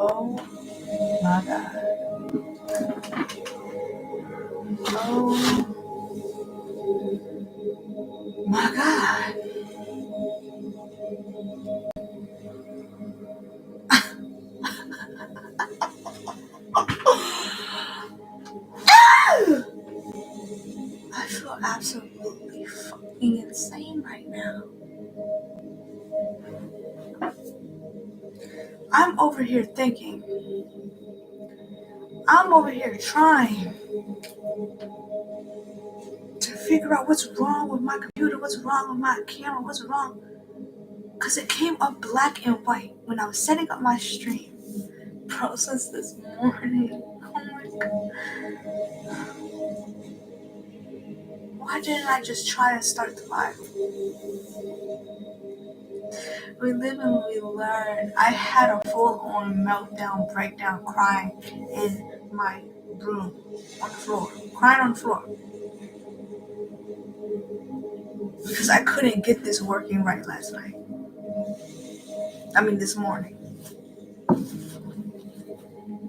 Oh my God. Oh my God. I feel absolutely fucking insane right now. I'm over here thinking, I'm over here trying to figure out what's wrong with my computer, what's wrong with my camera, what's wrong. Because it came up black and white when I was setting up my stream. Bro, since this morning. Oh my God. Why didn't I just try and start the live? We live and we learn. I had a full-on meltdown, breakdown, crying in my room on the floor. Crying on the floor. Because I couldn't get this working right last night. This morning.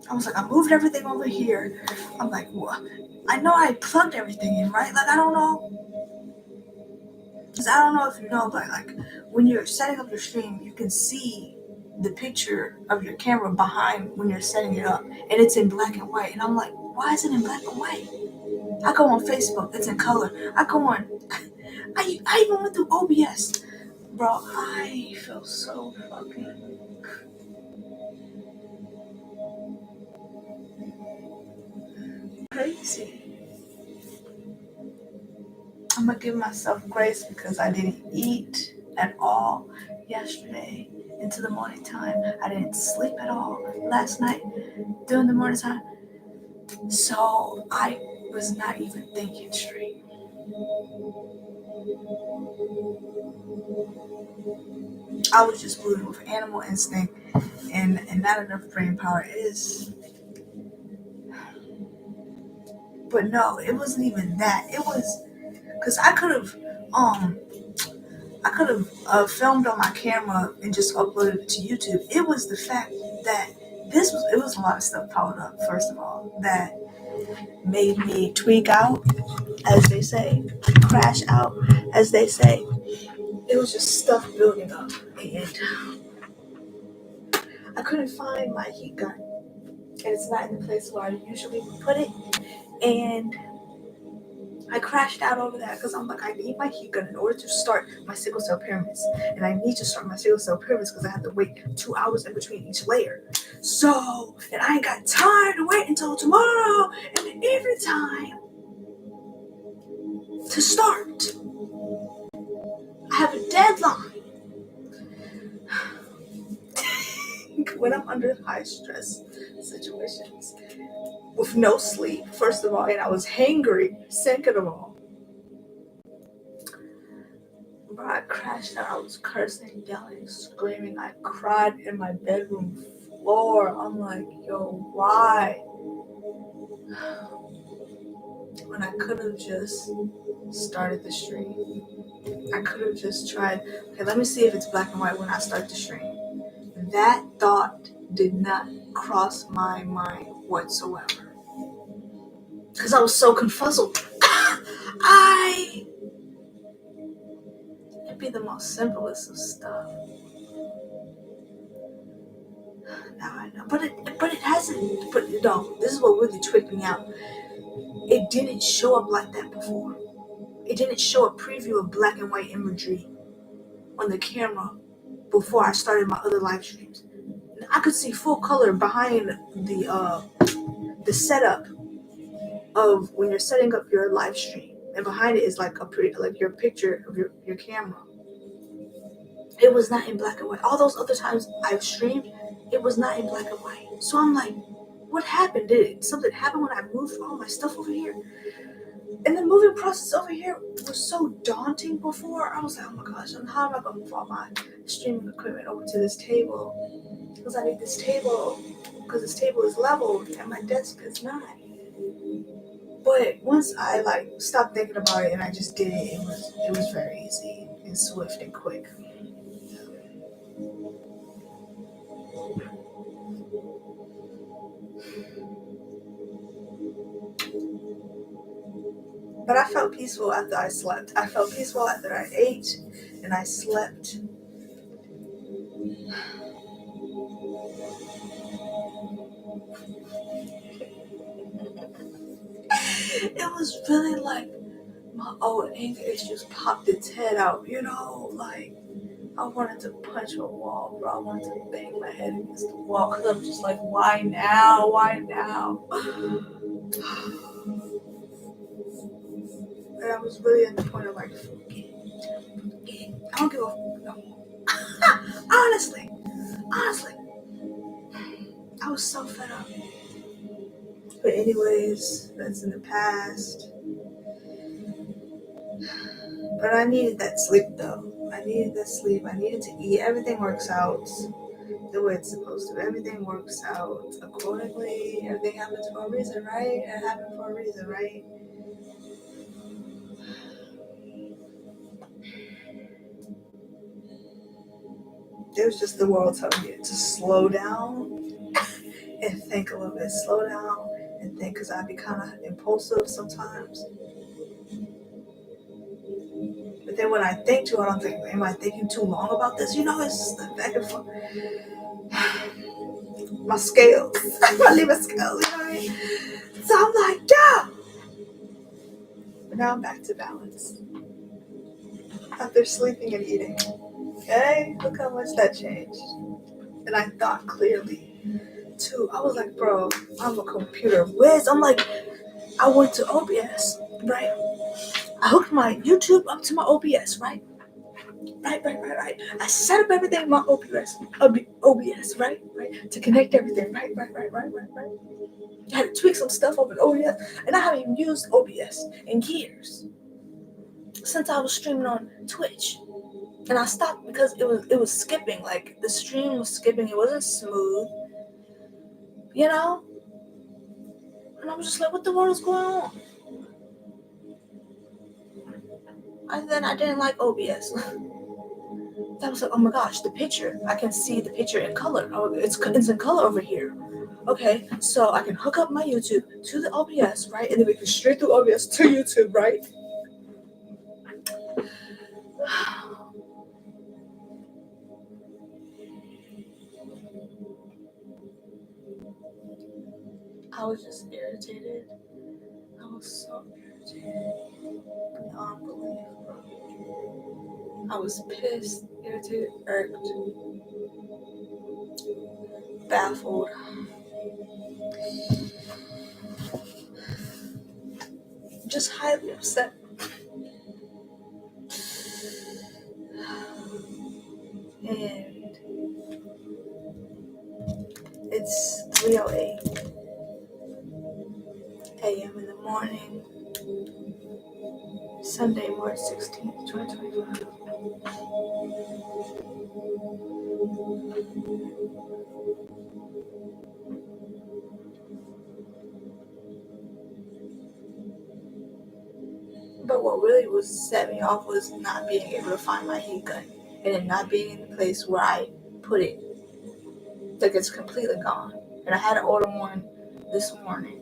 I was like, I moved everything over here. I'm like, what? I know I plugged everything in, right? Like, I don't know. Because I don't know if you know, but like, when you're setting up your stream, you can see the picture of your camera behind when you're setting it up. And it's in black and white. And I'm like, why is it in black and white? I go on Facebook, it's in color. I go on, I even went through OBS. Bro, I feel so fucking crazy. I'm gonna give myself grace because I didn't eat at all yesterday into the morning time. I didn't sleep at all last night during the morning time. So I was not even thinking straight. I was just moving with animal instinct and not enough brain power. But no, it wasn't even that. It was because I could have filmed on my camera and just uploaded it to YouTube. It was the fact that it was a lot of stuff piled up, first of all, that made me tweak out, as they say, crash out, as they say. It was just stuff building up, and I couldn't find my heat gun, and it's not in the place where I usually would put it, and I crashed out over that because I'm like, I need my heat gun in order to start my sickle cell pyramids. And I need to start my sickle cell pyramids because I have to wait 2 hours in between each layer. So, and I ain't got time to wait until tomorrow and every time to start. I have a deadline. When I'm under high stress situations with no sleep, first of all, and I was hangry, second of all. Bro, I crashed out. I was cursing, yelling, screaming. I cried in my bedroom floor. I'm like, yo, why? When I could have just started the stream. I could have just tried, okay, let me see if it's black and white when I start the stream. That thought did not cross my mind whatsoever. Because I was so confuzzled. It'd be the most simplest of stuff. Now I know. But it hasn't, but no, this is what really tricked me out. It didn't show up like that before. It didn't show a preview of black and white imagery on the camera before I started my other live streams. I could see full color behind the setup of when you're setting up your live stream, and behind it is like your picture of your camera. It was not in black and white. All those other times I've streamed, it was not in black and white. So I'm like, what happened? Did something happen when I moved all my stuff over here? And the moving process over here was so daunting before. I was like, oh my gosh, how am I going to move all my streaming equipment over to this table? Because I need this table, because this table is leveled and my desk is not. But once I stopped thinking about it and I just did it, it was very easy and swift and quick. But I felt peaceful after I slept. I felt peaceful after I ate and I slept. It was really like my old anger issues popped its head out, like I wanted to punch a wall, bro. I wanted to bang my head against the wall because I'm just like, why now? Why now? And I was really at the point of like, forget it. I don't give a no. honestly, I was so fed up. But anyways, that's in the past. But I needed that sleep though. I needed that sleep. I needed to eat. Everything works out the way it's supposed to. Everything works out accordingly. Everything happens for a reason, right? It happened for a reason, right? It was just the world telling me to slow down and think a little bit. Slow down and think, because I'd be kind of impulsive sometimes. But then when I think too, I don't think, am I thinking too long about this? It's just the back and forth. My scales, my liver scales, you know what I mean? So I'm like, yeah. But now I'm back to balance after sleeping and eating. Okay, look how much that changed. And I thought clearly too. I was like, bro, I'm a computer whiz. I'm like, I went to OBS, right? I hooked my YouTube up to my OBS, right? Right. I set up everything in my OBS, right? To connect everything, right. I had to tweak some stuff over in OBS, and I haven't even used OBS in years since I was streaming on Twitch. And I stopped because it was skipping, like the stream was skipping. It wasn't smooth, you know. And I was just like, what the world is going on? And then I didn't like OBS. I was like, oh my gosh, the picture. I can see the picture in color. Oh, it's in color over here. Okay, so I can hook up my YouTube to the OBS, right? And then we can straight through OBS to YouTube, right? I was just irritated. I was so irritated. Beyond belief, bro. I was pissed, irritated, irked, baffled, just highly upset. And it's 3:08 a.m. in the morning, Sunday, March 16th, 2025. But what really was set me off was not being able to find my heat gun and it not being in the place where I put it. Like it's completely gone. And I had to order one this morning.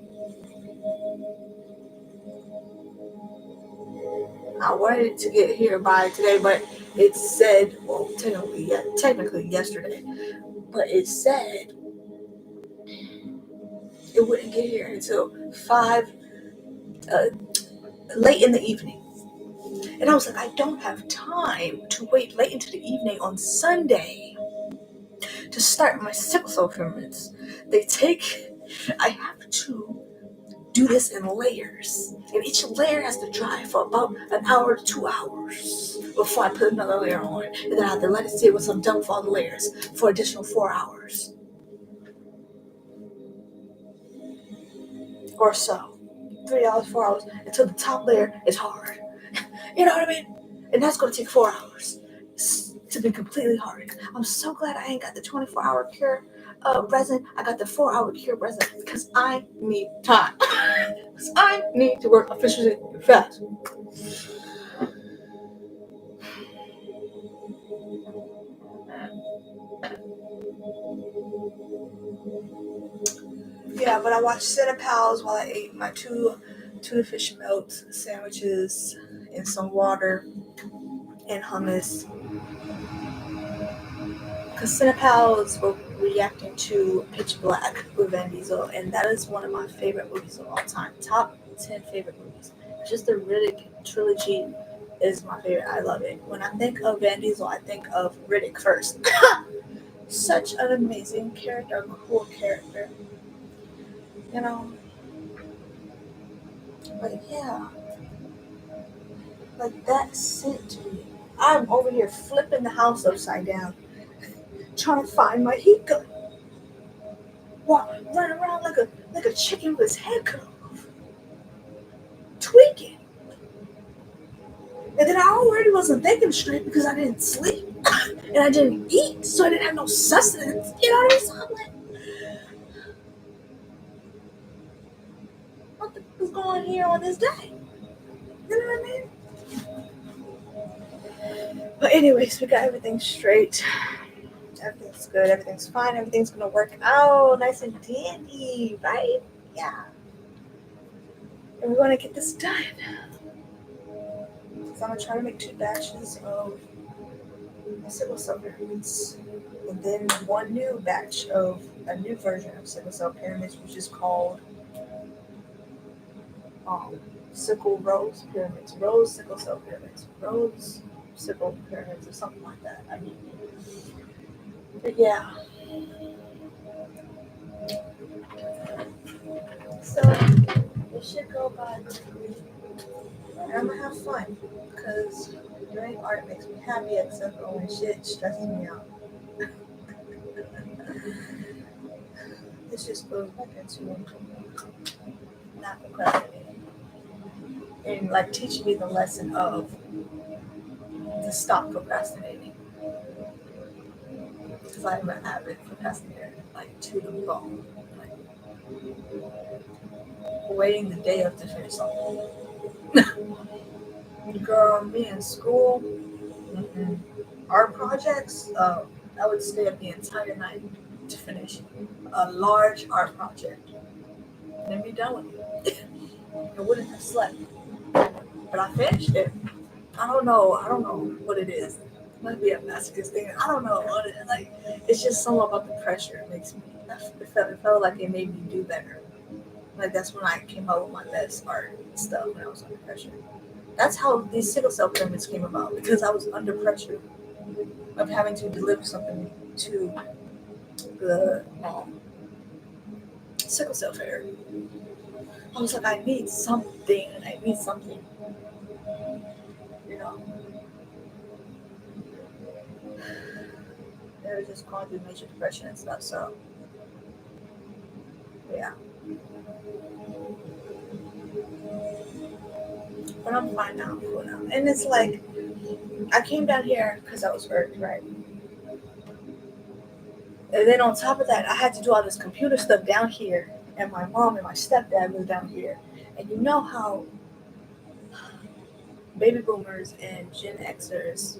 I wanted it to get here by today, but it said, well, technically yesterday, but it said it wouldn't get here until 5, late in the evening. And I was like, I don't have time to wait late into the evening on Sunday to start my sickle cell experiments. I have to do this in layers. And each layer has to dry for about an hour to 2 hours before I put another layer on. And then I have to let it sit once I'm done with all the layers for additional 4 hours. Or so. 3 hours, 4 hours, until the top layer is hard. You know what I mean? And that's going to take 4 hours to be completely hard. I'm so glad I ain't got the 24-hour cure resin. I got the 4-hour cure resin because I need time. Because I need to work efficiently and fast. Yeah, but I watched Cinepals while I ate my two tuna fish melt sandwiches and some water and hummus. Because Cinepals were reacting to Pitch Black with Vin Diesel, and that is one of my favorite movies of all time. Top 10 favorite movies. Just the Riddick trilogy is my favorite. I love it. When I think of Vin Diesel, I think of Riddick first. Such an amazing character, a cool character. You know, but yeah, like that sent to me. I'm over here flipping the house upside down, trying to find my heat gun. Running around like a chicken with his head cut off, tweaking. And then I already wasn't thinking straight because I didn't sleep and I didn't eat, so I didn't have no sustenance. You know what I mean? So I'm like, what the fuck is going on here on this day? You know what I mean? But anyways, we got everything straight. Everything's good. Everything's fine. Everything's gonna work out nice and dandy, right? Yeah. And we're gonna get this done. So I'm gonna try to make 2 batches of sickle cell pyramids, and then one new batch of a new version of sickle cell pyramids, which is called sickle rose pyramids, rose sickle cell pyramids, rose sickle pyramids, or something like that. I mean, but yeah. So it should go by quickly, and I'm gonna have fun because doing art makes me happy, except for when shit stresses me out. This just goes back into not procrastinating and like teaching me the lesson of to stop procrastinating, because I'm an avid procrastinator, like to the bone, like waiting the day up to finish something. Girl, me in school, art projects, I would stay up the entire night to finish a large art project and then be done with it. I wouldn't have slept, but I finished it. I don't know what it is. It might be a masochist thing. I don't know what it is. Like, it's just something about the pressure. It makes me, it felt like it made me do better. Like, that's when I came up with my best art stuff, when I was under pressure. That's how these sickle cell pyramids came about, because I was under pressure of having to deliver something to the sickle cell fair. I was like, I need something. You know, they were just going through major depression and stuff. So, yeah. But I'm fine now. I'm cool now. And it's like, I came down here because I was hurt, right? And then on top of that, I had to do all this computer stuff down here. And my mom and my stepdad was down here. And you know how baby boomers and Gen Xers,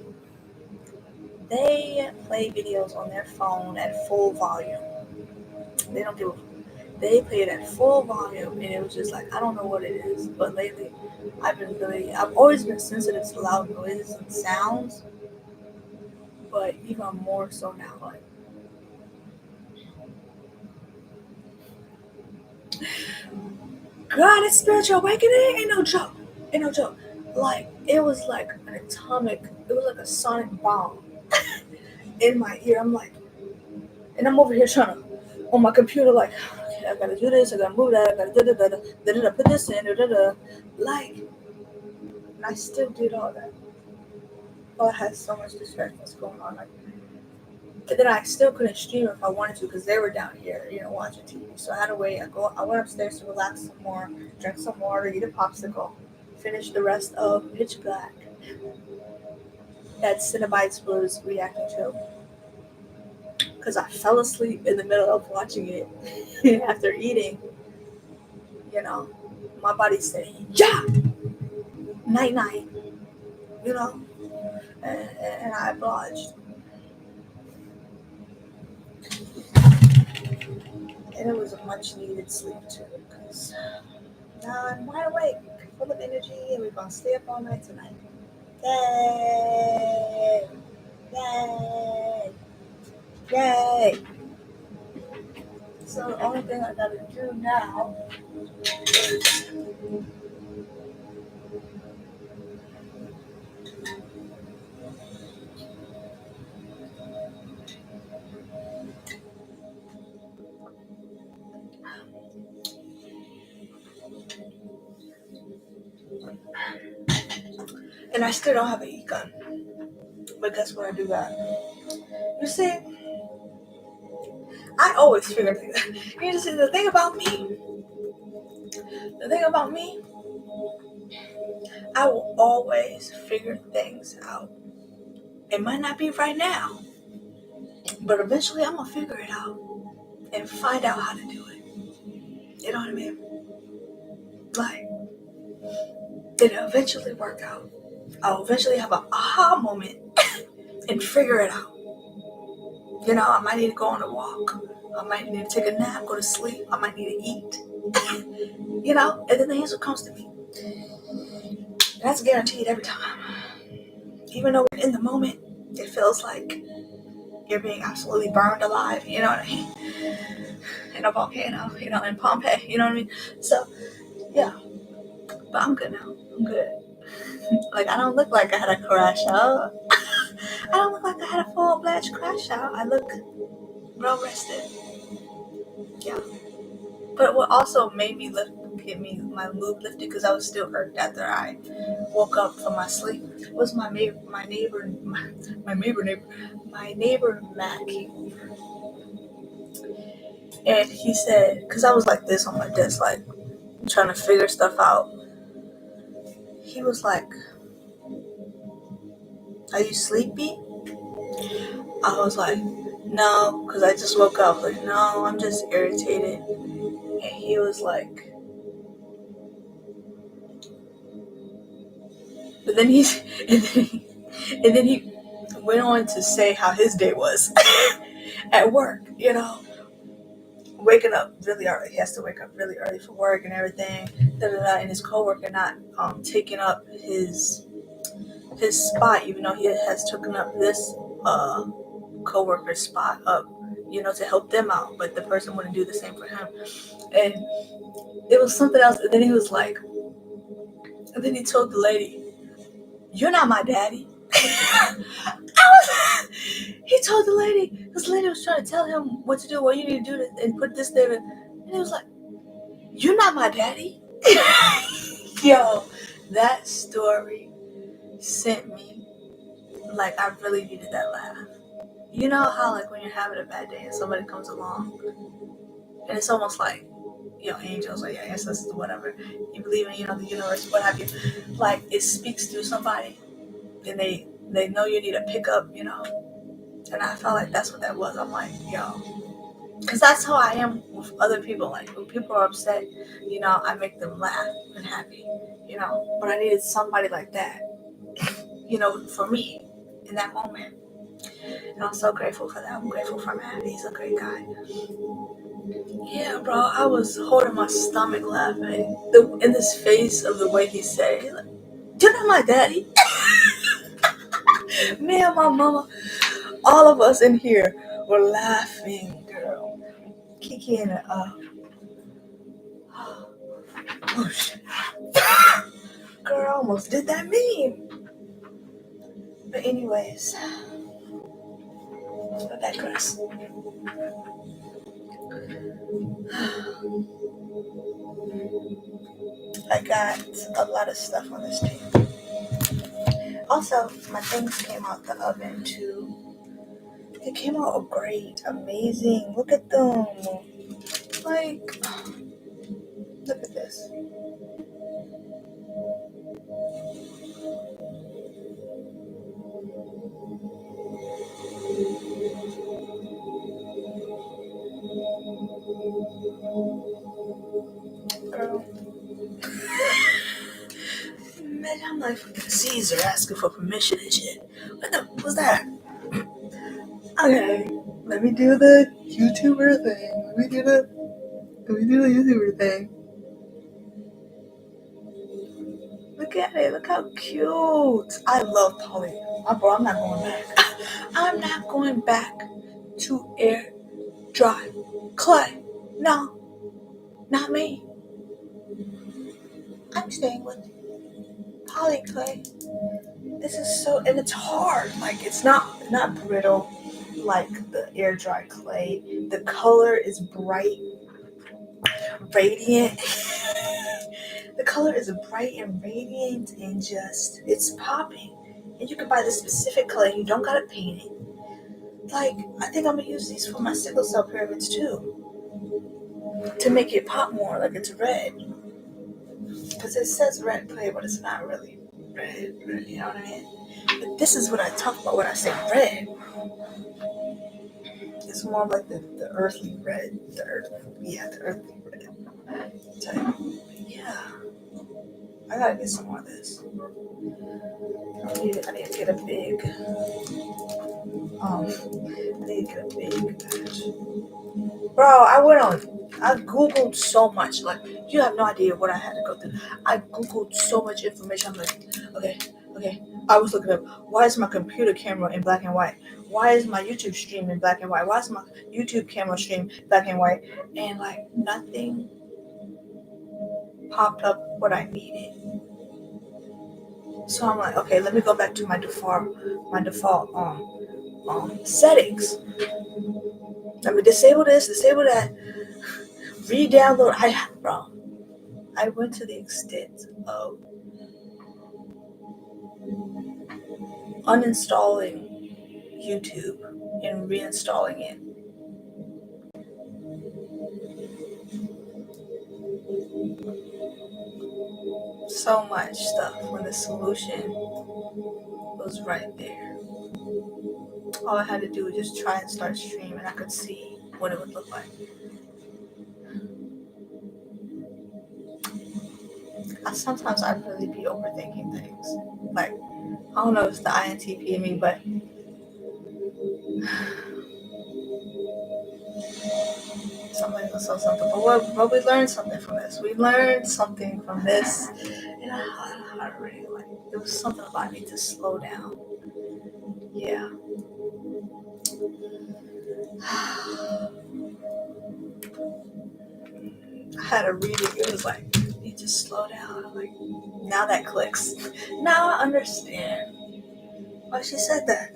they play videos on their phone at full volume. They don't give a, they play it at full volume, and it was just like, I don't know what it is, but lately I've always been sensitive to loud noises and sounds, but even more so now. Like, God, it's spiritual awakening. Ain't no joke. Like, it was like an atomic, it was like a sonic bomb in my ear. I'm like, and I'm over here trying to, on my computer, like, okay, I gotta do this, I gotta move that, I gotta put this in, like, and I still did all that. Oh, I had so much distractions going on. Like, but then I still couldn't stream if I wanted to because they were down here, watching TV. So I had to wait. I went upstairs to relax some more, drink some water, eat a popsicle, finish the rest of Pitch Black that Cinebites was reacting to. Because I fell asleep in the middle of watching it after eating. My body said, yeah, night night, and I obliged. And it was a much needed sleep too, because now I'm wide awake, full of energy, and we're going to stay up all night tonight. Yay! Yay! Yay! So the only thing I gotta do now is and I still don't have an e-gun. But guess what I do got? You see, I always figure things out. You see, the thing about me, I will always figure things out. It might not be right now, but eventually I'm gonna figure it out and find out how to do it. You know what I mean? Like, it'll eventually work out. I'll eventually have an aha moment and figure it out. You know, I might need to go on a walk. I might need to take a nap, go to sleep. I might need to eat. You know, and then the answer comes to me. And that's guaranteed every time. Even though in the moment, it feels like you're being absolutely burned alive. You know what I mean? In a volcano, you know, in Pompeii. You know what I mean? So, yeah. But I'm good now. I'm good. Like, I don't look like I had a crash out. I don't look like I had a full-fledged crash out. I look well rested. Yeah. But what also made me get my mood lifted, because I was still hurt after I woke up from my sleep, was my neighbor Matt came over. And he said, because I was like this on my desk, like trying to figure stuff out. He was like, "Are you sleepy?" I was like, "No," because I just woke up. Like, no, I'm just irritated. And he was like, but then he and then he went on to say how his day was at work. You know, waking up really early. He has to wake up really early for work and everything. And his coworker not taking up his spot, even though he has taken up this co-worker's spot up, you know, to help them out, but the person wouldn't do the same for him. And it was something else. And then he was like, and then he told the lady, "You're not my daddy." He told the lady, because the lady was trying to tell him what to do, what you need to do and put this there. And he was like, "You're not my daddy." Yo, that story sent me, like, I really needed that laugh. You know how, like, when you're having a bad day and somebody comes along, and it's almost like, you know, angels or your ancestors, whatever, you believe in, you know, the universe, what have you, like, it speaks through somebody, and they know you need to pick up, you know, and I felt like that's what that was. I'm like, yo, because that's how I am with other people. Like, when people are upset, you know, I make them laugh and happy, you know, but I needed somebody like that, you know, for me in that moment. And I'm so grateful for that. I'm grateful for Matt. He's a great guy. Yeah, bro, I was holding my stomach laughing in his face of the way he said it. Like, "You're not my daddy." Me and my mama, all of us in here were laughing, girl. Kiki and oh shit. Girl, almost did that meme. But anyways, I digress. I got a lot of stuff on this table. Also, my things came out the oven too. They came out great, amazing. Look at them. Like, look at this. Girl. Man, I'm like fucking Caesar asking for permission and shit. What the was that? Okay, let me do the YouTuber thing. Let me do the We do the YouTuber thing. Look at it. Look how cute. I love poly. Bro, I'm not going back. I'm not going back to air dry clay. No, not me. I'm staying with poly clay. This is so, and it's hard. Like it's not brittle like the air dry clay. The color is bright, radiant. The color is bright and radiant, and just it's popping. And you can buy the specific color. You don't gotta paint it. Like I think I'm gonna use these for my sickle cell pyramids too, to make it pop more. Like it's red, because it says red clay, but it's not really red. You know what I mean? But this is what I talk about when I say red. It's more like the earthly red. The earthly red type. Yeah, I gotta get some more of this. I need to get a big. I need to get a big batch. Bro, I googled so much. Like you have no idea what I had to go through. I googled so much information. I'm like, okay. I was looking up, why is my computer camera in black and white? Why is my YouTube stream in black and white? Why is my YouTube camera stream black and white? And like nothing popped up what I needed. So I'm like, okay, let me go back to my default settings. Let me disable this, disable that, re-download. I went to the extent of uninstalling YouTube and reinstalling it. So much stuff when the solution was right there. All I had to do was just try and start streaming, and I could see what it would look like. Sometimes I really be overthinking things. Like, I don't know if it's the INTP in me, but something. But we learned something from this. We learned something from this. And I really like it. There was something about me to slow down. Yeah. I had a reading. It was like, you need to slow down. I'm like, now that clicks. Now I understand why she said that.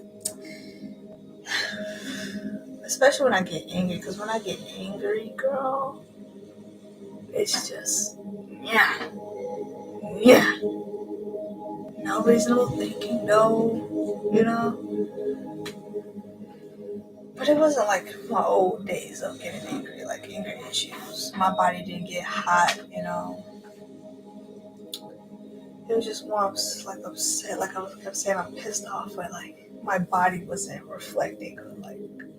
Especially when I get angry, because when I get angry, girl, it's just, yeah. No reasonable thinking, no, But it wasn't like my old days of getting angry, like anger issues. My body didn't get hot. It was just more like upset, like I kept saying I'm pissed off, but like my body wasn't reflecting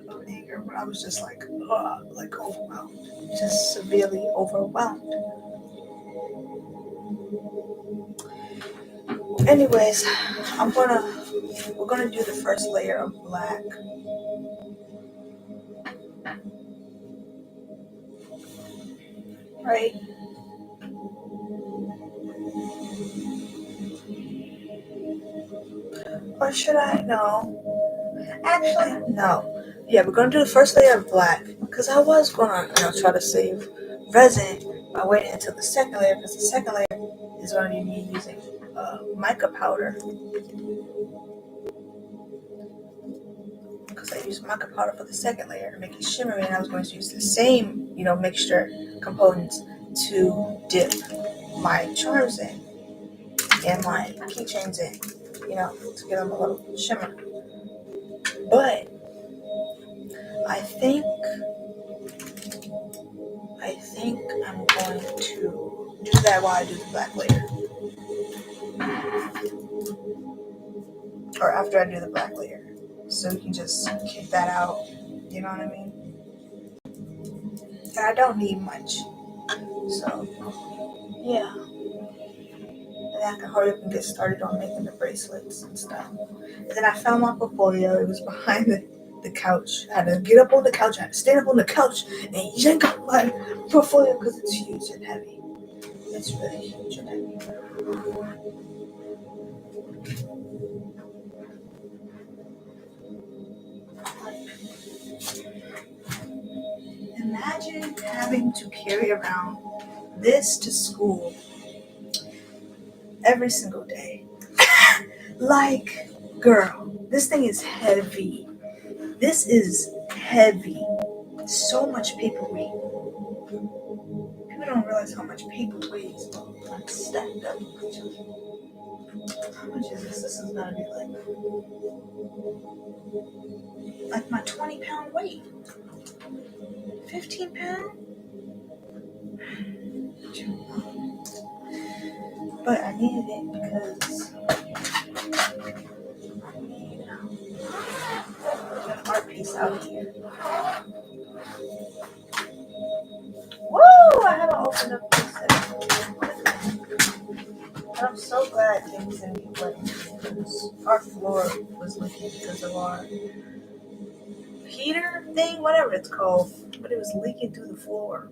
of anger, but I was just like overwhelmed, just severely overwhelmed. Anyways, we're gonna do the first layer of black. Right? Or should I? No. Actually, no. Yeah, we're gonna do the first layer of black because I was gonna, try to save resin by waiting until the second layer because the second layer is gonna be me using mica powder because I used mica powder for the second layer to make it shimmery, and I was going to use the same, mixture components to dip my charms in and my keychains in, to give them a little shimmer. But I think I'm going to do that while I do the black layer. Or after I do the black layer. So you can just kick that out. You know what I mean? And I don't need much. So, yeah. And then I can hurry up and get started on making the bracelets and stuff. And then I found my portfolio. It was behind the couch. I had to get up on the couch. I had to stand up on the couch and yank up my portfolio because it's huge and heavy. It's really huge and heavy. Imagine having to carry around this to school every single day. Like, girl, this thing is heavy. This is heavy. So much paper weight. People don't realize how much paper weighs. Like stacked up. How much is this? This is gotta be like my 20-pound weight. 15 pounds? But I needed it because I need an art piece out here. Woo! I haven't opened up this but I'm so glad things didn't get wet because our floor was leaking because of our heater thing, whatever it's called. But it was leaking through the floor.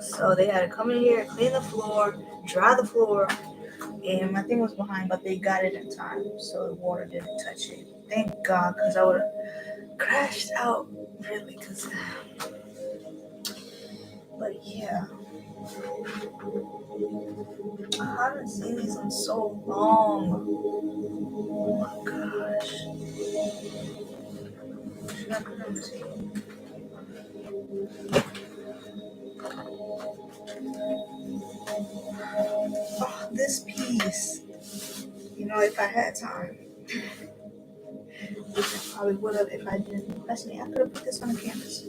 So they had to come in here, clean the floor, dry the floor, and my thing was behind, but they got it in time, so the water didn't touch it. Thank God, because I would have crashed out, really, but yeah. I haven't seen these in so long. Oh my gosh. Should I put them too? Oh, this piece. If I had time, which I probably would have if I didn't invest me, I could have put this on the canvas.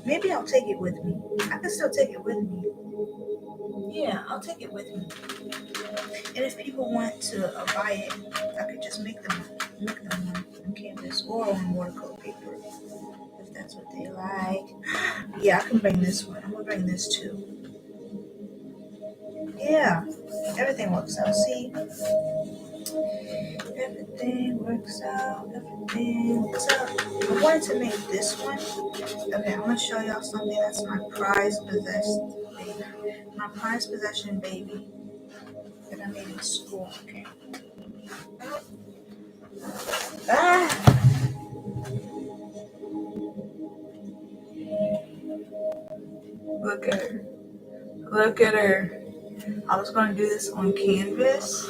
Maybe I'll take it with me. I can still take it with me. Yeah, I'll take it with me. And if people want to buy it, I could just make them on canvas or on watercolor paper, if that's what they like. Yeah, I can bring this one. I'm gonna bring this too. Yeah, everything works out. See, everything works out. Everything works out. I wanted to make this one. Okay, I'm gonna show y'all something that's my prized possession baby. My prized possession baby that I made in school. Okay. Ah. Look at her. Look at her. I was going to do this on canvas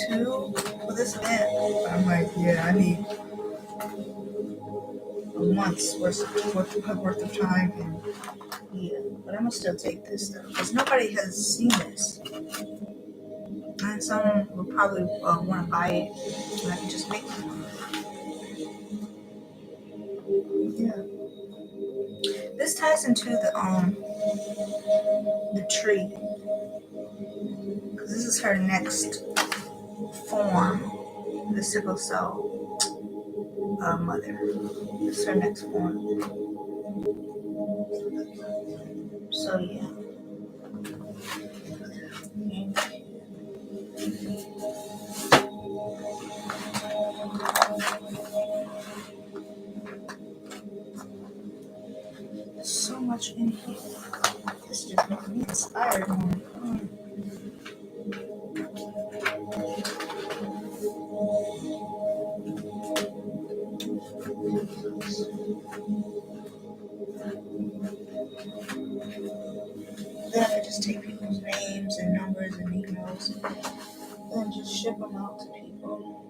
too for this event. But I'm like, yeah, I need a month's worth of time. And yeah, but I'm going to still take this though. Because nobody has seen this. And someone will probably want to buy it. And I can just make one. Yeah. This ties into the tree. Because this is her next form. The sickle cell mother. This is her next form. So yeah. There's so much in here. This just makes me inspired more. Then I could just take people's names and numbers and emails and just ship them out to people.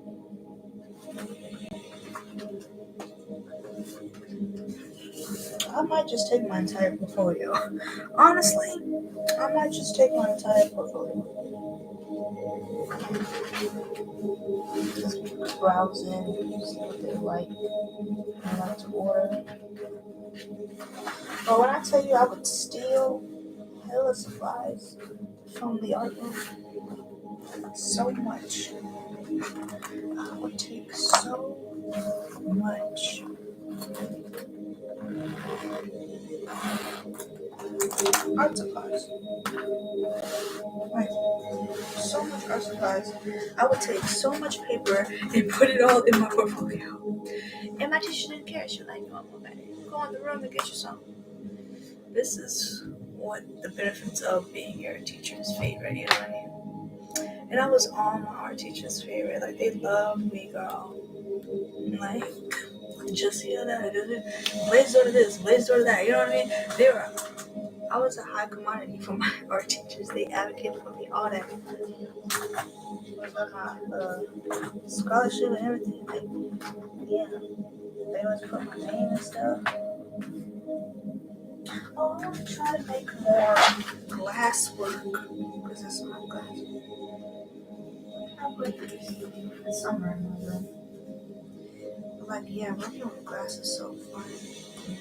I might just take my entire portfolio. Honestly, I might just take my entire portfolio. Just browse in, see what they like. I like to order. But when I tell you I would steal hella supplies from the art room, so much. I would take so much. Art supplies. Like, so much art supplies, I would take so much paper and put it all in my portfolio. And my teacher didn't care. She was like, you want more better? Go in the room and get you some. This is what the benefits of being your teacher's favorite, you know what I mean? And I was all my art teacher's favorite. Like, they loved me, girl. Like, just the other day, Blade's daughter this, Blade's daughter that, you know what I mean? I was a high commodity for my art teachers. They advocated for me, all that. My scholarship and everything. Like, yeah, they always put my name and stuff. Oh, I want to try to make more glass work because it's not glass. I'll put this somewhere in my room. But like, yeah, working with glass is so fun.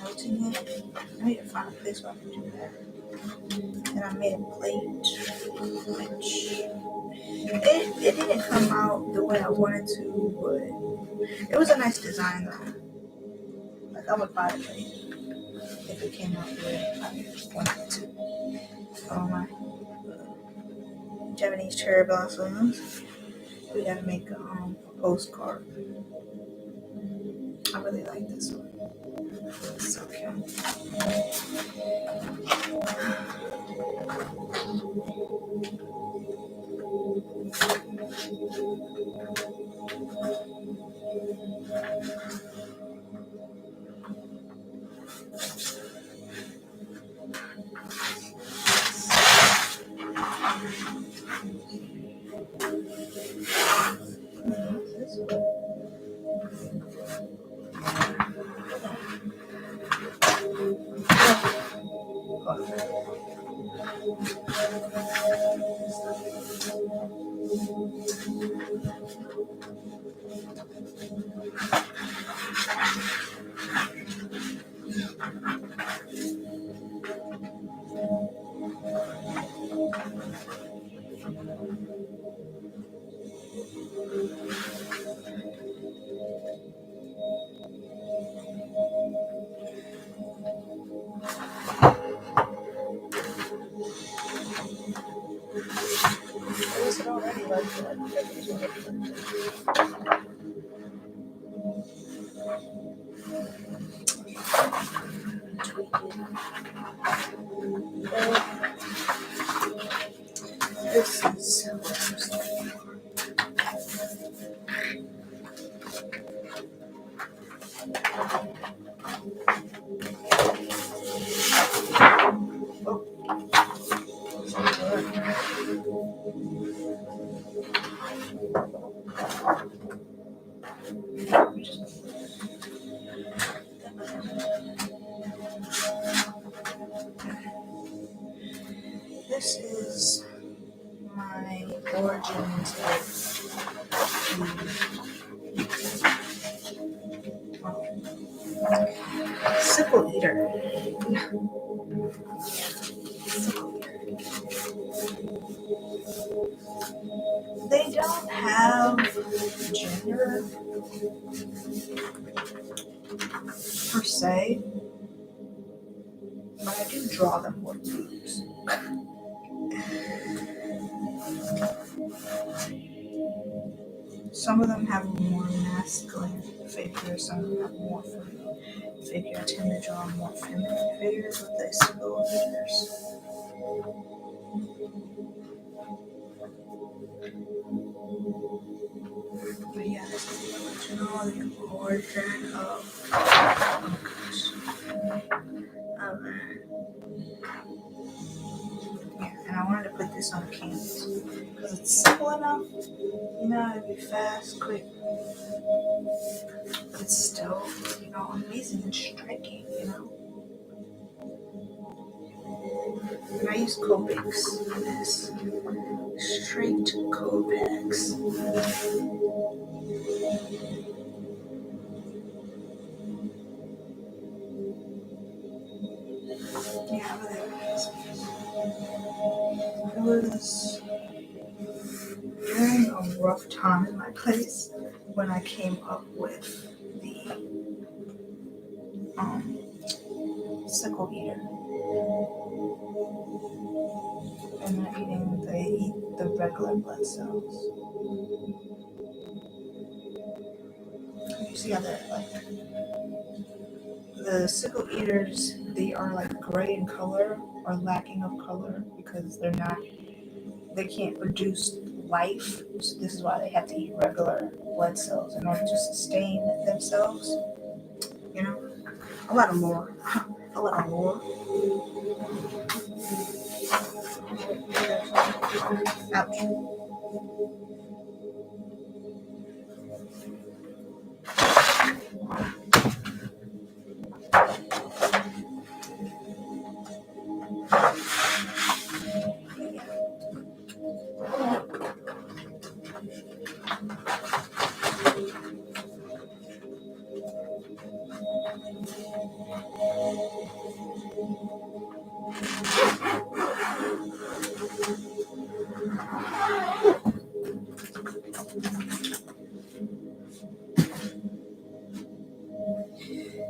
Melting it. I need to find a place where I can do that. And I made a plate, which it didn't come out the way I wanted to, but it was a nice design though. Like, I would buy it if it came out the way I wanted it to. Oh my Japanese cherry blossoms. We gotta make a postcard. I really like this one. It's so cute. Is it already like that? This is this is my origins of Sickle eater. They don't have gender per se, but I do draw them with boobs. Some of them have a more masculine figure, some of them have more feminine figure. I tend to draw more feminine figures with the Sickle eaters. But yeah, this is the original origin of, oh gosh, yeah, and I wanted to put this on canvas because it's simple enough, you know, it'd be fast, quick, but it's still, you know, amazing and striking, you know. And I use Copics for this, straight Copics. Yeah, but it was during a rough time in my place when I came up with the sickle eater. And they're eating, they eat the regular blood cells. You see how they're like, the sickle eaters, they are like gray in color or lacking of color because they can't produce life. So this is why they have to eat regular blood cells in order to sustain themselves. You know, a lot of lore. A lot of lore. Ouch.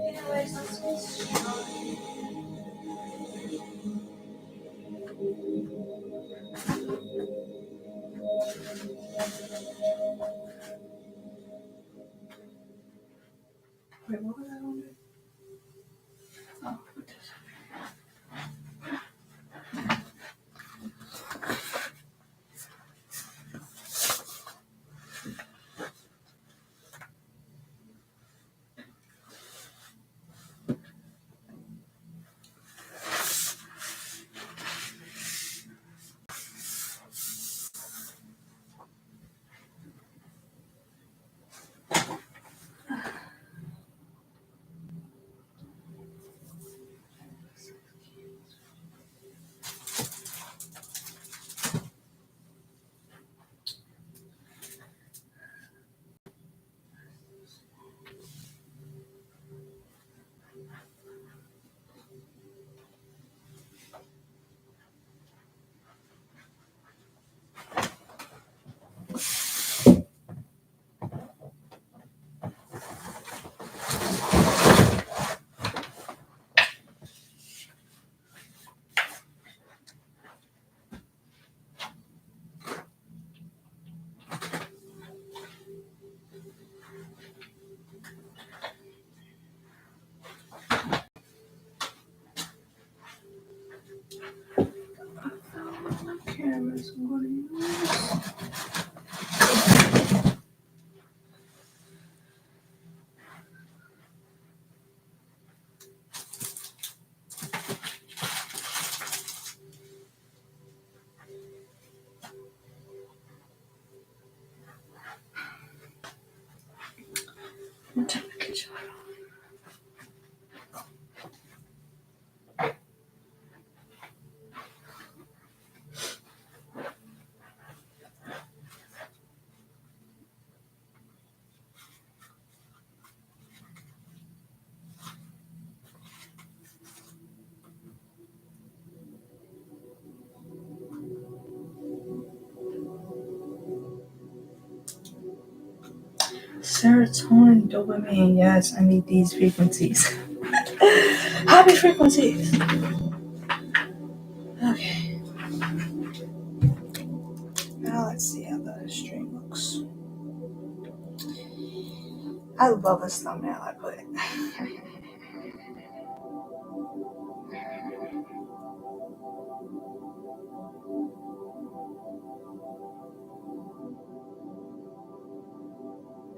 Anyways, wait, what was that on there? Oh, what is it? Cameras, I'm going to use. I'm turn the kitchen light on. Serotonin, dopamine, yes, I need these frequencies. Happy frequencies. Okay, now let's see how the stream looks. I love this thumbnail I put.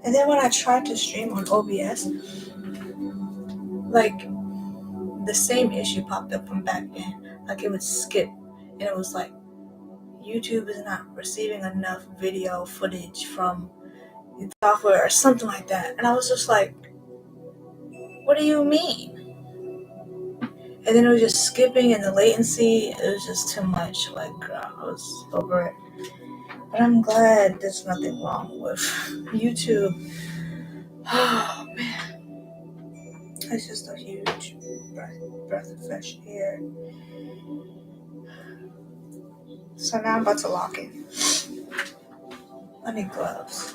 And then when I tried to stream on OBS, like the same issue popped up from back then. Like it would skip, and it was like YouTube is not receiving enough video footage from the software or something like that. And I was just like, what do you mean? And then it was just skipping and the latency, it was just too much. Like, I was over it. But I'm glad there's nothing wrong with YouTube. Oh man, it's just a huge breath of fresh air. So now I'm about to lock in. I need gloves.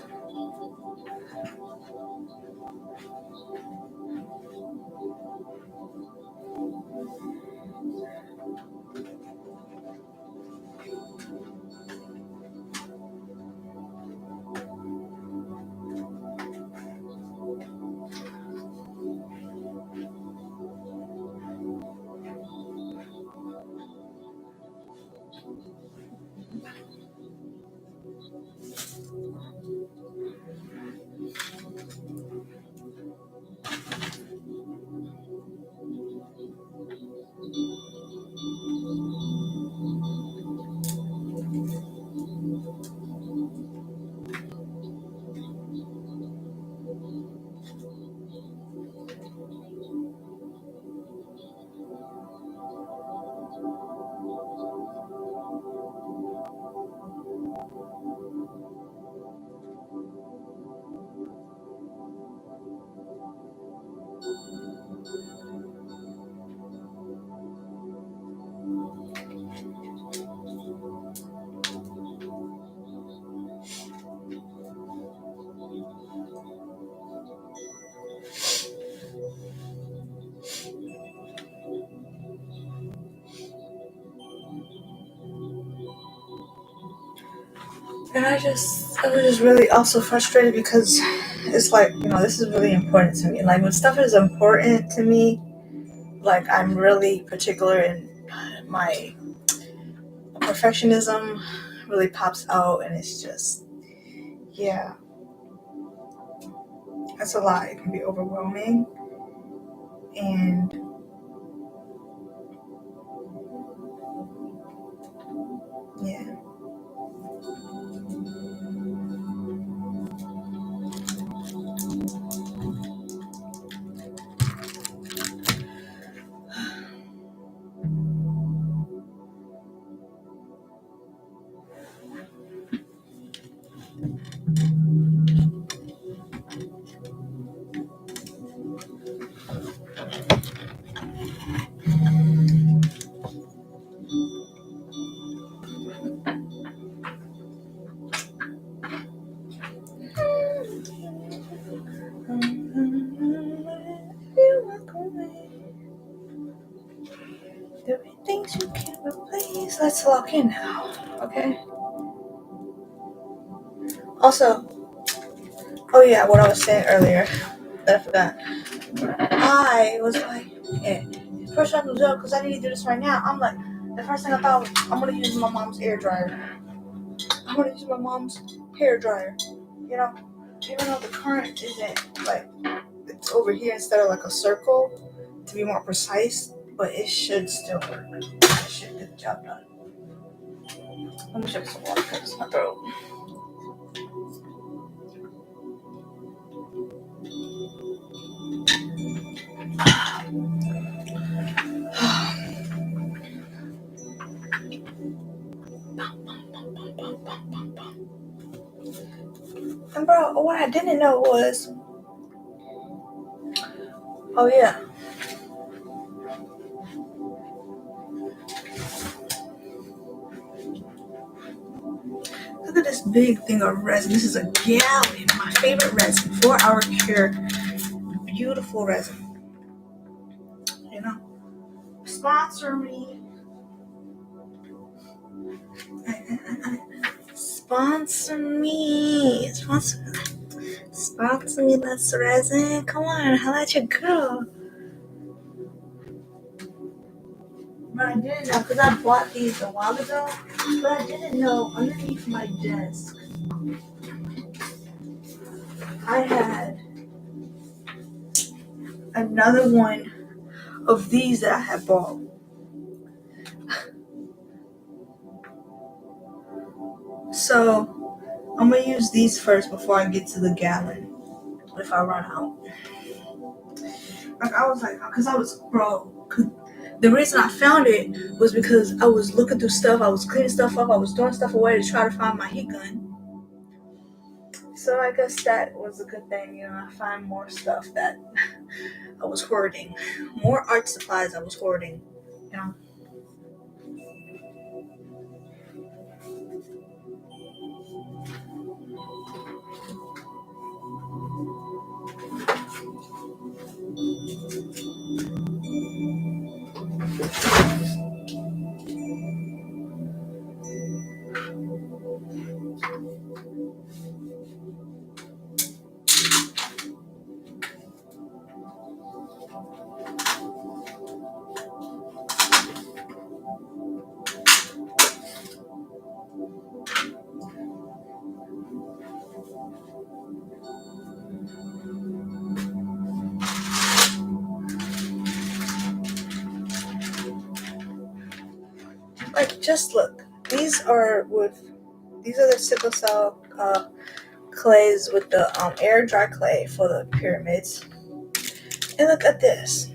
And I was just really also frustrated because it's like, this is really important to me. Like when stuff is important to me, like I'm really particular in my perfectionism really pops out, and it's just, yeah, that's a lot. It can be overwhelming. And yeah. There be things you can't replace. Let's lock in now, okay? Also, oh yeah, what I was saying earlier that I forgot. I was like, yeah, first I was up because I need to do this right now. I'm like, the first thing I thought was, I'm gonna use my mom's air dryer. I'm gonna use my mom's hair dryer. Even though the current isn't like it's over here instead of like a circle to be more precise, but it should still work. It should get the job done. Let me check some water because my throat. And bro, what I didn't know was, oh yeah, look at this big thing of resin. This is a gallon. My favorite resin, 4-hour cure, beautiful resin. Sponsor me. Sponsor me. Sponsor me, that's resin. Come on, holla at your girl. But I didn't know, because I bought these a while ago, but I didn't know underneath my desk I had another one of these that I had bought. So I'm going to use these first before I get to the gallon if I run out. Like I was like, because I was, bro, the reason I found it was because I was looking through stuff, I was cleaning stuff up, I was throwing stuff away to try to find my heat gun. So I guess that was a good thing, I find more stuff that I was hoarding. More art supplies I was hoarding, Like, just look. These are the sickle cell clays with the air dry clay for the pyramids. And look at this.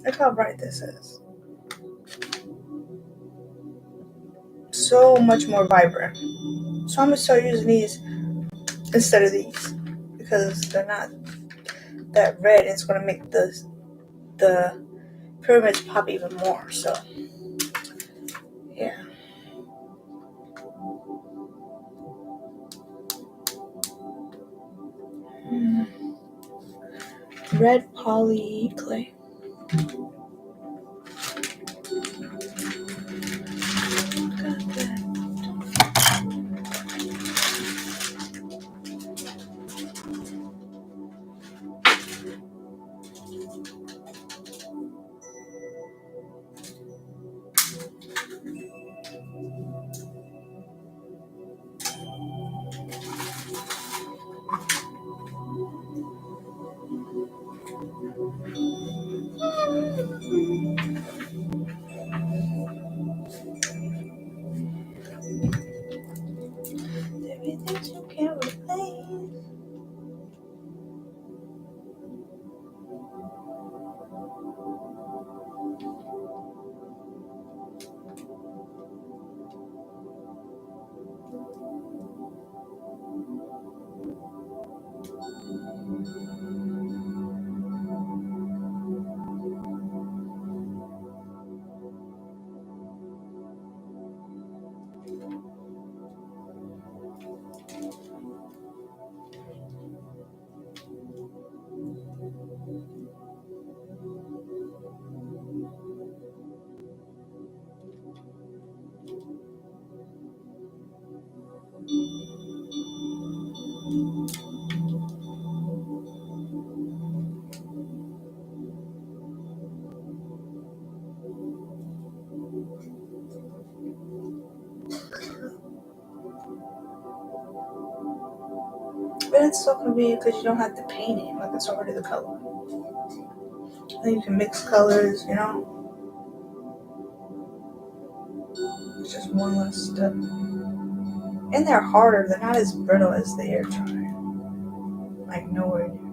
Look how bright this is. So much more vibrant. So I'm gonna start using these instead of these because they're not that red. It's gonna make the pyramids pop even more. So yeah. Red poly clay. Got that. it's so convenient because you don't have to paint it, like it's already the color. Then you can mix colors, you know? It's just one less step. And they're harder, they're not as brittle as the air dryer. Like nowhere near.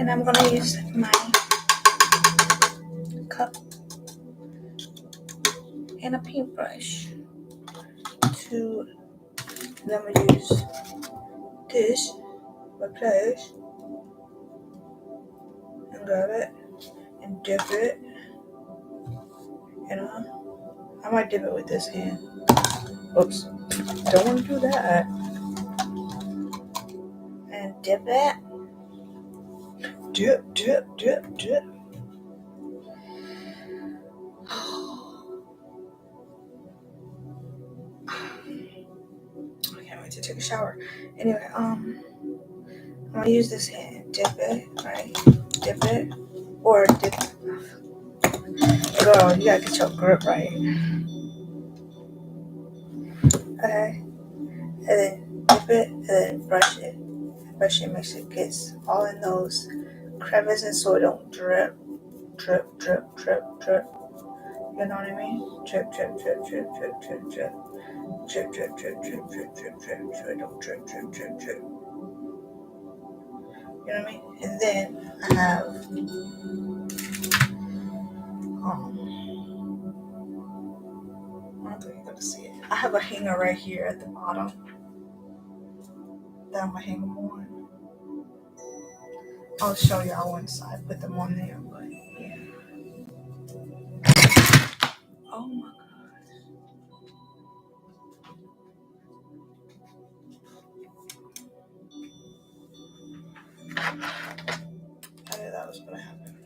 And I'm gonna use my cup and a paintbrush to, then I'm gonna use this, my pliers, and grab it and dip it. And I might dip it with this hand. Oops, don't want to do that. And dip it. Dip, dip, dip, dip. I can't wait to take a shower. Anyway, I'm gonna use this hand. Dip it, right? Dip it. Or dip. Girl, you gotta get your grip right. Okay. And then dip it, and then brush it. Brush it, make sure it gets all in those crevices so it don't drip, drip, drip, drip, drip. You know what I mean? Drip, drip, drip, drip, drip, drip, drip. Drip, drip, drip, drip, drip, drip, drip, drip, don't drip, drip, drip, drip. You know what I mean? And then I have I don't think you're gonna see it. I have a hanger right here at the bottom that I'm gonna hang them on. I'll show y'all once I put them on there, but yeah. Oh my god. I knew that was gonna happen.